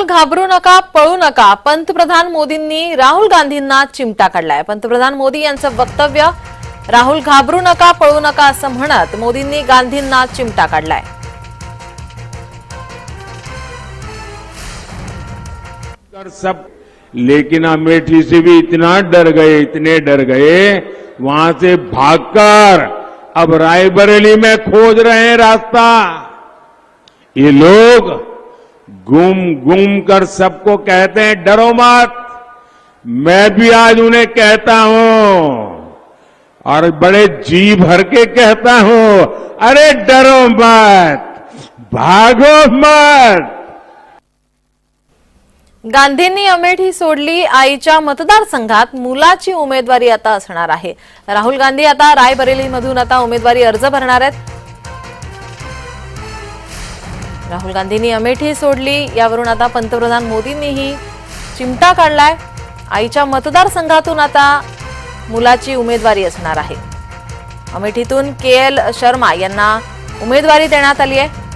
घाबरू नका, पळू नका. पंतप्रधान मोदींनी राहुल गांधींना चिमटा काढलाय. पंतप्रधान मोदी यांचं वक्तव्य, राहुल घाबरू नका, पळू नका असं म्हणत मोदींनी गांधींना चिमटा काढलाय. सब लेकिन अमेठी से भी इतना डर गए वहां से भागकर अब रायबरेली में खोज रहे हैं रास्ता. ये लोग घूम कर सबको कहते हैं डरो मत. मैं भी आज उन्हें कहता हूं और बड़े जी भर के कहता हूं, अरे डरो मत, भागो मत. गांधींनी अमेठी सोडली. आईच्या मतदारसंघात मुलाची उमेदवारी आता असणार आहे. राहुल गांधी आता रायबरेलीमधून आता उमेदवारी अर्ज भरणार आहेत. राहुल गांधींनी अमेठी सोडली, यावरून आता पंतप्रधान मोदींनीही चिमटा काढलाय. आईच्या मतदारसंघातून आता मुलाची उमेदवारी असणार आहे. अमेठीतून KL शर्मा यांना उमेदवारी देण्यात आली आहे.